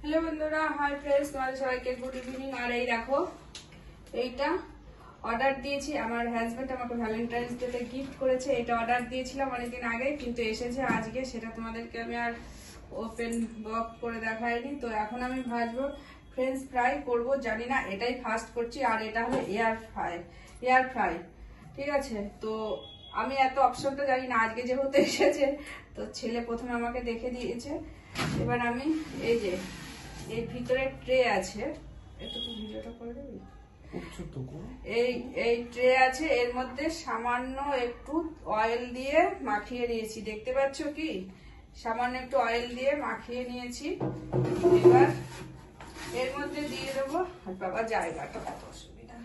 Hello বন্ধুরা, hi friends, তোমাদের সবাইকে গুড ইভিনিং। আর এই দেখো, এইটা অর্ডার দিয়েছি, আমার হাজবেন্ড আমাকে ভ্যালেন্টাইন্স ডেতে গিফট করেছে। এটা অর্ডার দিয়েছিলাম অনেকদিন আগে, কিন্তু এসেছে আজকে। সেটা তোমাদেরকে আমি আর ওপেন বক্স করে দেখাইনি। তো এখন আমি ভাজবো, ফ্রেঞ্চ ফ্রাই করবো, জানি না, এটাই ফার্স্ট করছি। আর এটা হলো এয়ার ফ্রাই, ঠিক আছে? তো আমি এত অপশনটা জানি না, আজকে যেহেতু এসেছে তো ছেলে প্রথমে আমাকে দেখে দিয়েছে। এবার আমি এই যে এর ভিতরে ট্রে আছে, একটু তুই ভিডিওটা করে দিবি। এই ট্রে আছে, এর মধ্যে সামান্য একটু অয়েল দিয়ে মাখিয়ে নিয়েছি, দেখতে পাচ্ছ কি? সামান্য একটু অয়েল দিয়ে মাখিয়ে নিয়েছি। এবার এর মধ্যে দিয়ে দেবো। আর বাবা, জায়গাটা কত অসুবিধা।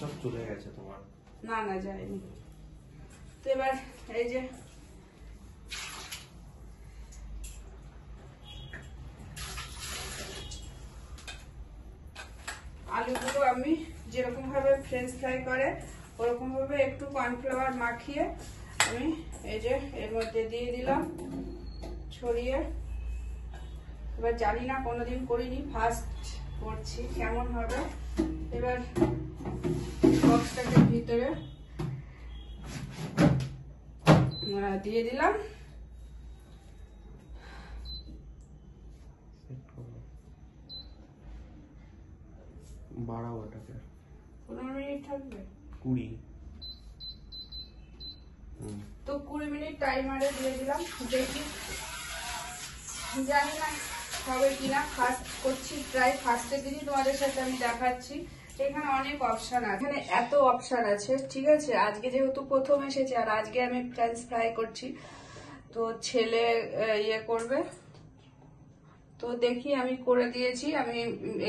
সব চলে গেছে তোমার? না না, যায়নি। তো এবার এই যে আলুগুলো আমি যেরকম ভাবে ফ্রেঞ্চ ফ্রাই করে ওরকম ভাবে একটু কর্নফ্লাওয়ার মাখিয়ে আমি এই যে এর মধ্যে দিয়ে দিলাম, ছড়িয়ে। এবার জানি না, কোনোদিন করিনি, ফার্স্ট করছি, কেমন হবে। এবার বক্সটাকে ভিতরে দিয়ে দিলাম। বাড়াও এটাকে, 15 মিনিট থাকবে। 20 তো 20 মিনিট টাইমারে দিয়ে দিলাম। দেখি, জানি না হবে কিনা, ফার্স্ট করছি, ট্রাই ফার্স্টের দিনই তোমাদের সাথে আমি দেখাচ্ছি। এখানে অনেক অপশন আছে, এখানে এত অপশন আছে, ঠিক আছে? আজকে যেহেতু প্রথম এসেছে আর আজকে আমি ফ্রেঞ্চ ফ্রাই করছি, তো ছেলে ইয়ে করবে। তো দেখি, আমি করে দিয়েছি। আমি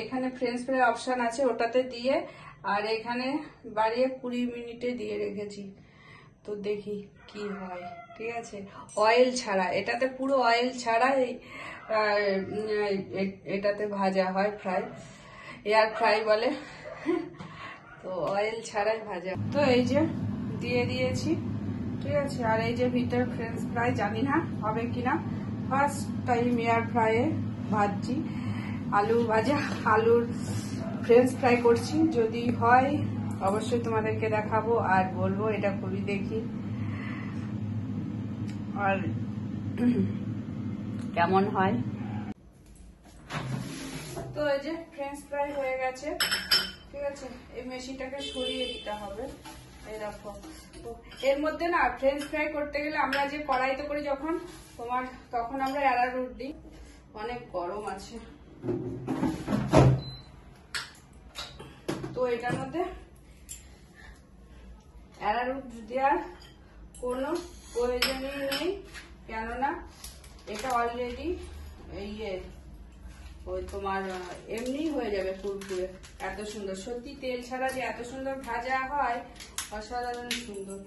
এখানে ফ্রেঞ্চ ফ্রাই অপশন আছে, ওটাতে দিয়ে, আর এখানে বাড়িয়ে 20 মিনিটে দিয়ে রেখেছি। তো দেখি কি হয়, ঠিক আছে? অয়েল ছাড়া, এটাতে পুরো অয়েল ছাড়া এটাতে ভাজা হয়, ফ্রাই, এয়ার ফ্রাই বলে। তো অয়েল ছাড়াই ভাজা। তো এই যে দিয়ে দিয়েছি, ঠিক আছে? আর এই যে ভিতরে ফ্রেঞ্চ ফ্রাই, জানি না হবে কিনা, ফার্স্ট টাইম এয়ার ফ্রাইয়ে ভাজছি। আলু ভাজা, আলুর ফ্রেঞ্চ ফ্রাই করছি। যদি হয় অবশ্যই তোমাদেরকে দেখাবো আর বলবো এটা খুবই দেখি আর কেমন হয়। তো এই যে ফ্রেঞ্চ ফ্রাই হয়ে গেছে, ঠিক আছে? এই মেশিনটাকে সরিয়ে দিতে হবে। এই দেখো, তো এর মধ্যে না ফ্রেঞ্চ ফ্রাই করতে গেলে আমরা যে কড়াইতে করি যখন, তখন আমরা অ্যারারুট দিই। অনেক গরম আছে, তো এটার মধ্যে অ্যারারুট দেওয়ার কোনো প্রয়োজনই নেই, কেননা এটা অলরেডি ওই তোমার এমনি হয়ে যাবে কুরকুরে। এত সুন্দর, সত্যি তেল ছাড়া যে এত সুন্দর ভাজা হয়, অসাধারণ সুন্দর।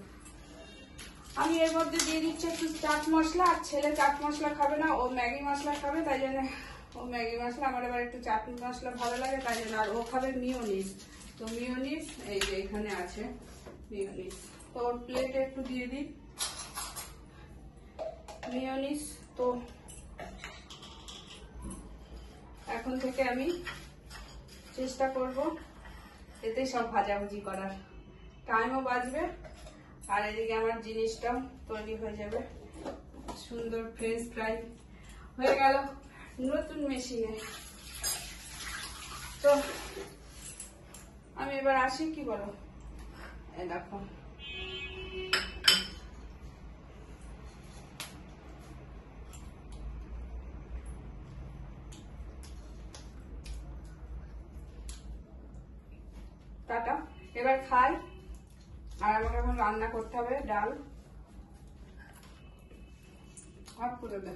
আমি এর মধ্যে দিয়ে দিচ্ছি একটু চাট মশলা। আর ছেলে চাট মশলা খাবে না, ও ম্যাগি মশলা খাবে, তাই জন্য ও ম্যাগি মশলা, আমার এবার একটু চাট মশলা ভালো লাগে, তাই জন্য। আর ও খাবে মিওনিজ। তো মিওনিজ এই যে এখানে আছে মিওনিজ, তো ওর প্লেটে একটু দিয়ে দিই মিওনিজ। তো এখন থেকে আমি চেষ্টা করব এতে সব ভাজাভুজি করার, টাইমও বাঁচবে আর এদিকে আমার জিনিসটাও তৈরি হয়ে যাবে। সুন্দর ফ্রেঞ্চ ফ্রাই হয়ে গেল নতুন মেশিনে। তো আমি এবার আসি, কি বলো? এই দেখো, টাটা। এবার খাই, আর আমাকে এখন রান্না করতে হবে ডাল। অফ করে দে।